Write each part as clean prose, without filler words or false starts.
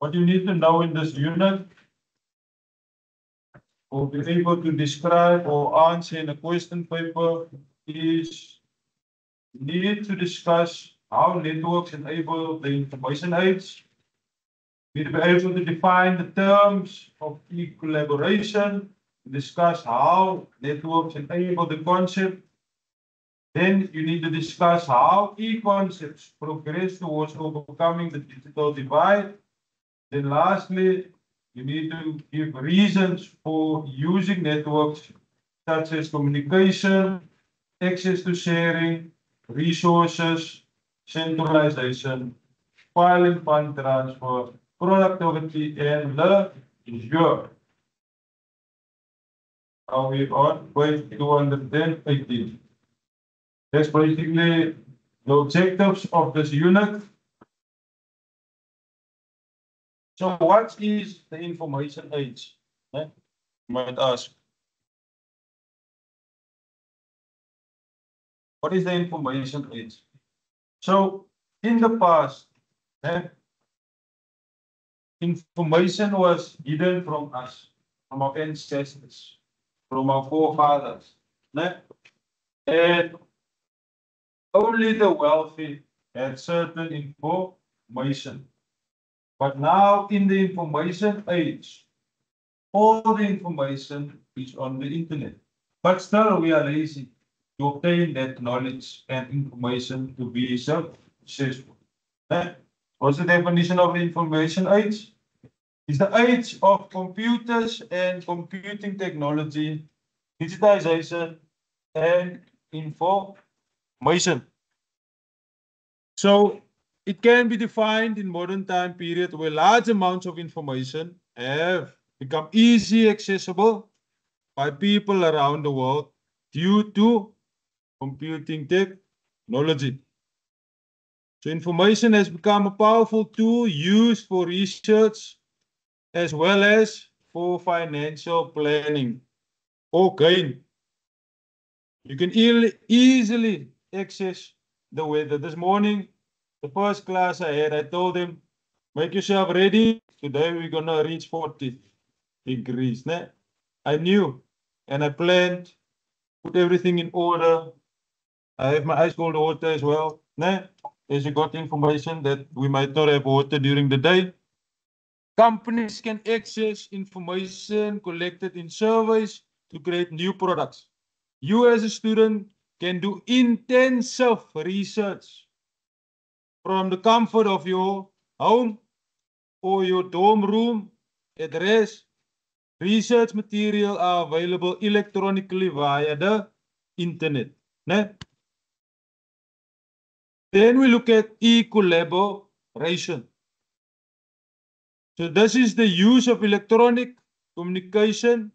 What you need to know in this unit, or be able to describe or answer in a question paper, is need to discuss how networks enable the information age. We need to be able to define the terms of e-collaboration, discuss how networks enable the concept. Then you need to discuss how e-concepts progress towards overcoming the digital divide. Then lastly, you need to give reasons for using networks such as communication, access to sharing, resources, centralization, file and fund transfer, productivity, and leisure. Now we on page 218. That's basically the objectives of this unit. So what is the information age? You might ask. What is the information age? So in the past, information was hidden from us, from our ancestors, from our forefathers. And only the wealthy had certain information. But now in the information age, all the information is on the internet. But still we are lazy to obtain that knowledge and information to be successful. What's the definition of the information age? It's the age of computers and computing technology, digitization, and information. So it can be defined in modern time period where large amounts of information have become easily accessible by people around the world due to computing technology. So information has become a powerful tool used for research as well as for financial planning or gain. You can easily access the weather. This morning, the first class I had, I told them, make yourself ready. Today we're going to reach 40 degrees. I knew and I planned, put everything in order. I have my ice cold water as well. As you got information that we might not have water during the day. Companies can access information collected in surveys to create new products. You as a student can do intensive research from the comfort of your home or your dorm room at rest. Research material are available electronically via the internet. Then we look at e-collaboration. So this is the use of electronic communication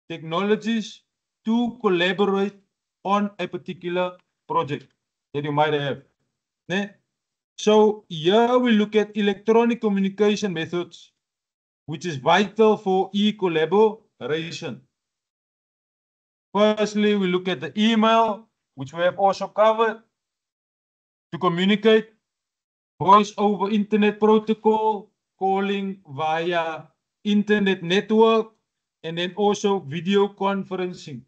technologies to collaborate on a particular project that you might have. So here we look at electronic communication methods, which is vital for e-collaboration. Firstly, we look at the email, which we have also covered, to communicate, voice over internet protocol, calling via internet network, and then also video conferencing.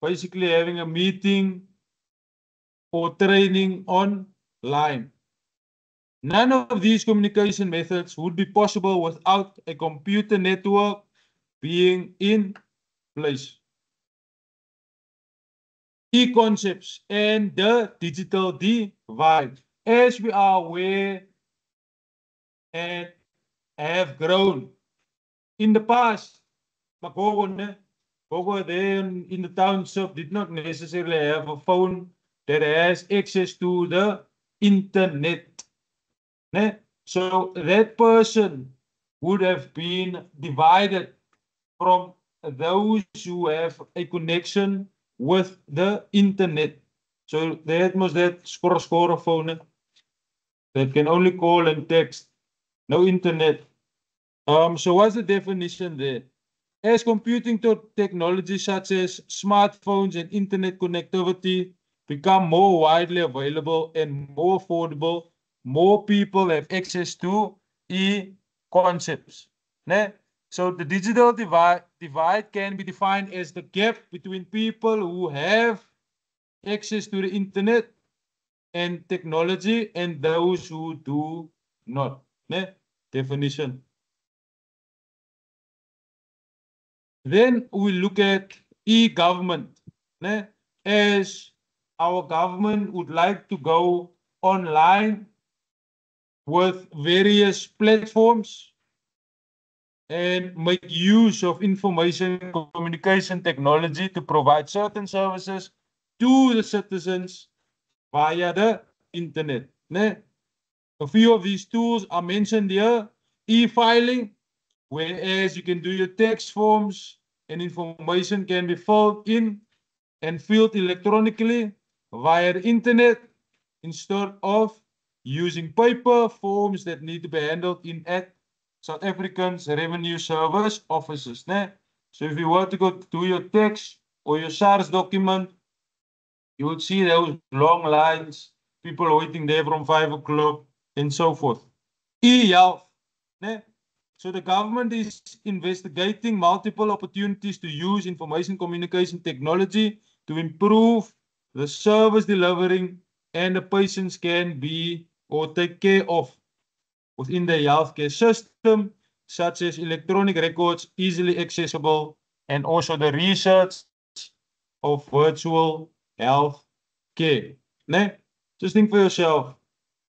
Basically having a meeting or training online. None of these communication methods would be possible without a computer network being in place. E-concepts and the digital divide. As we are aware and have grown in the past, Gogo there in the township did not necessarily have a phone that has access to the internet. So that person would have been divided from those who have a connection with the internet. So that was that score phone that can only call and text, no internet. So what's the definition there? As computing technology such as smartphones and internet connectivity become more widely available and more affordable, more people have access to concepts. Ne? So the digital divide can be defined as the gap between people who have access to the internet and technology and those who do not. Ne? Definition. Then we look at e-government. Ne? As our government would like to go online with various platforms and make use of information communication technology to provide certain services to the citizens via the internet. Ne? A few of these tools are mentioned here. E-filing, whereas you can do your tax forms and information can be filled in and filled electronically via the internet instead of using paper forms that need to be handled in at South African's revenue service offices. Ne? So if you were to go do your tax or your SARS document, you would see those long lines, people waiting there from 5 o'clock and so forth. E-health. Ne? So the government is investigating multiple opportunities to use information communication technology to improve the service delivering and the patients can be or take care of within the healthcare system, such as electronic records, easily accessible, and also the research of virtual health care. Ne? Just think for yourself,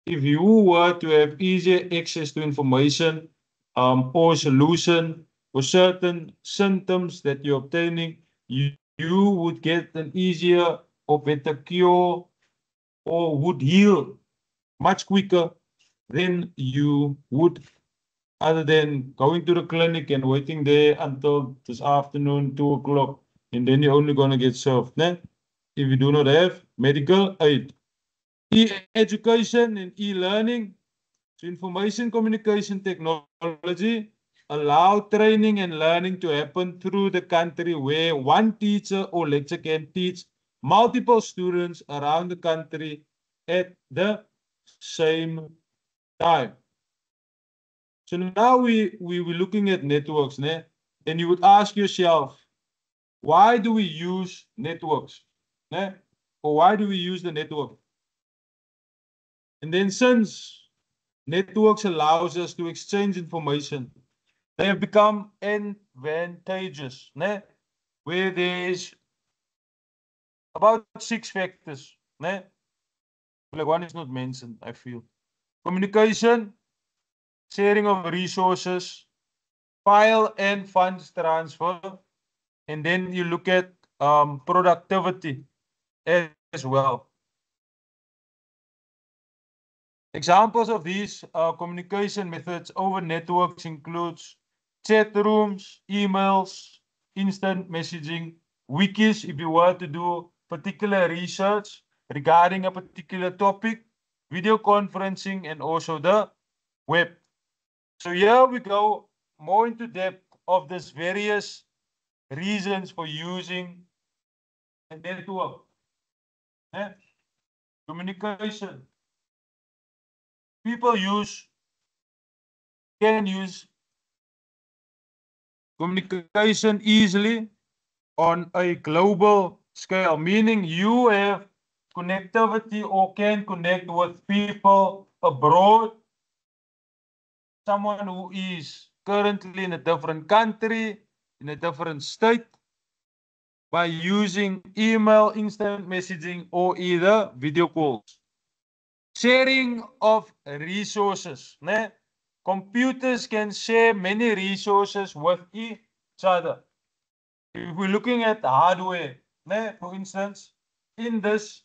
if you were to have easier access to information or solution for certain symptoms that you're obtaining, you would get an easier or better cure or would heal much quicker than you would other than going to the clinic and waiting there until this afternoon, 2 o'clock, and then you're only going to get served. Né? If you do not have medical aid. E-education and e-learning. So information communication technology allow training and learning to happen through the country where one teacher or lecturer can teach multiple students around the country at the same time. So now we're looking at networks, né? And you would ask yourself, why do we use networks? Né? Or why do we use the network? And then since networks allows us to exchange information, they have become advantageous, né? Where there's about 6 factors. Né? Like one is not mentioned, I feel. Communication, sharing of resources, file and funds transfer, and then you look at productivity as well. Examples of these communication methods over networks includes chat rooms, emails, instant messaging, wikis if you were to do particular research regarding a particular topic, video conferencing, and also the web. So here we go more into depth of these various reasons for using a network. Communication. People can use communication easily on a global scale, meaning you have connectivity or can connect with people abroad, someone who is currently in a different country, in a different state, by using email, instant messaging, or either video calls. Sharing of resources. Ne? Computers can share many resources with each other. If we're looking at hardware, ne? For instance, in this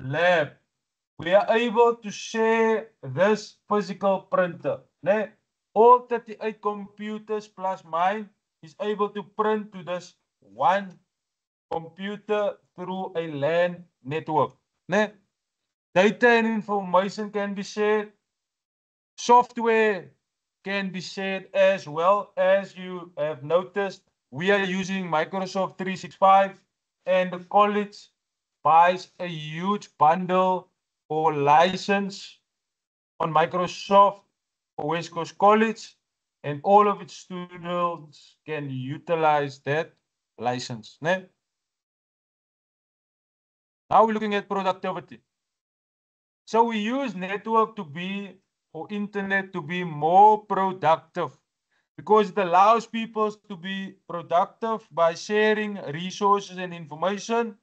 lab, we are able to share this physical printer. Ne? All 38 computers plus mine is able to print to this one computer through a LAN network. Ne? Data and information can be shared. Software can be shared as well. As you have noticed, we are using Microsoft 365 and the college buys a huge bundle or license on Microsoft for West Coast College, and all of its students can utilize that license. Né? Now we're looking at productivity. So we use network to be, or internet to be more productive because it allows people to be productive by sharing resources and information,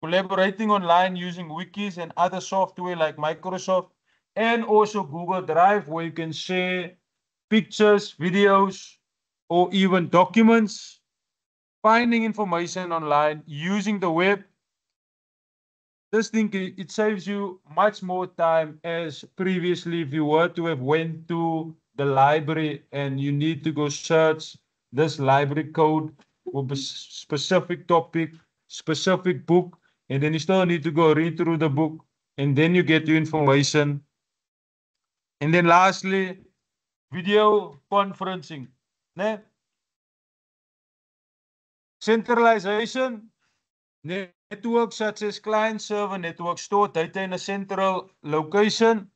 collaborating online using wikis and other software like Microsoft, and also Google Drive, where you can share pictures, videos, or even documents, finding information online, using the web. This thing, it saves you much more time as previously if you were to have went to the library and you need to go search this library code for a specific topic, specific book, and then you still need to go read through the book, and then you get your information. And then lastly, video conferencing. Ne? Centralization. Networks such as client-server networks store data in a central location.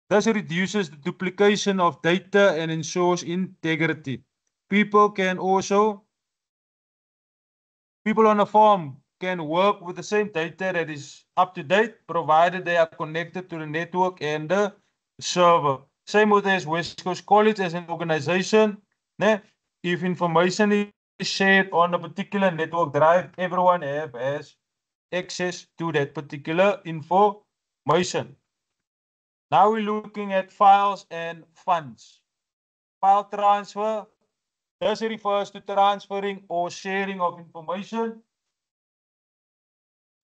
This reduces the duplication of data and ensures integrity. People on a farm can work with the same data that is up to date, provided they are connected to the network and the server. Same with as West Coast College as an organization. Né? If information is shared on a particular network drive, everyone has access to that particular information. Now we're looking at files and funds. File transfer. This refers to transferring or sharing of information.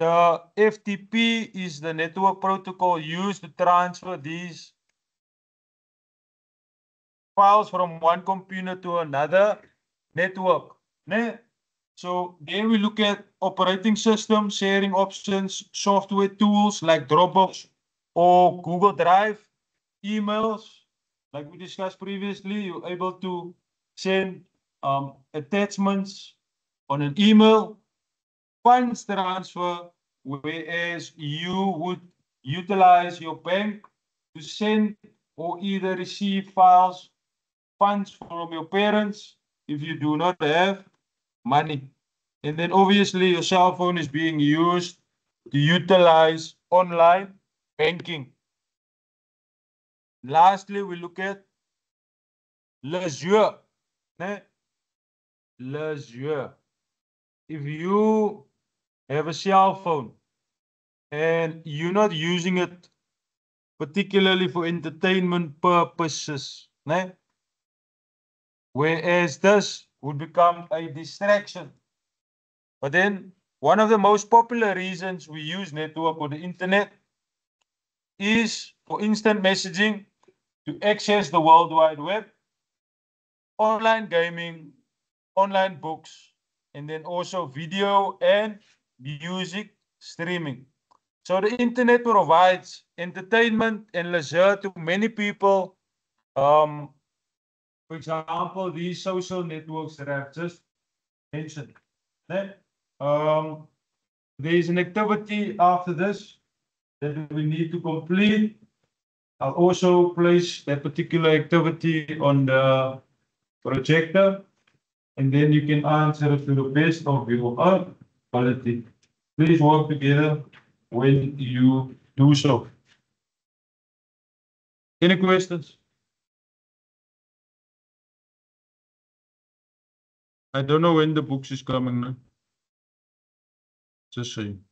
The FTP is the network protocol used to transfer these files from one computer to another network. Ne? So then we look at operating system, sharing options, software tools like Dropbox or Google Drive, emails, like we discussed previously, you're able to send attachments on an email, funds transfer, whereas you would utilize your bank to send or either receive funds from your parents if you do not have money. And then obviously your cell phone is being used to utilize online banking. Lastly, we look at leisure. Leisure. If you have a cell phone and you're not using it particularly for entertainment purposes, whereas this would become a distraction. But then one of the most popular reasons we use network or the internet is for instant messaging, to access the World Wide Web, online gaming, online books, and then also video and music streaming. So the internet provides entertainment and leisure to many people. For example, these social networks that I've just mentioned. There's an activity after this that we need to complete. I'll also place that particular activity on the projector, and then you can answer it to the best of your ability. Please work together when you do so. Any questions? I don't know when the books is coming now. Just saying.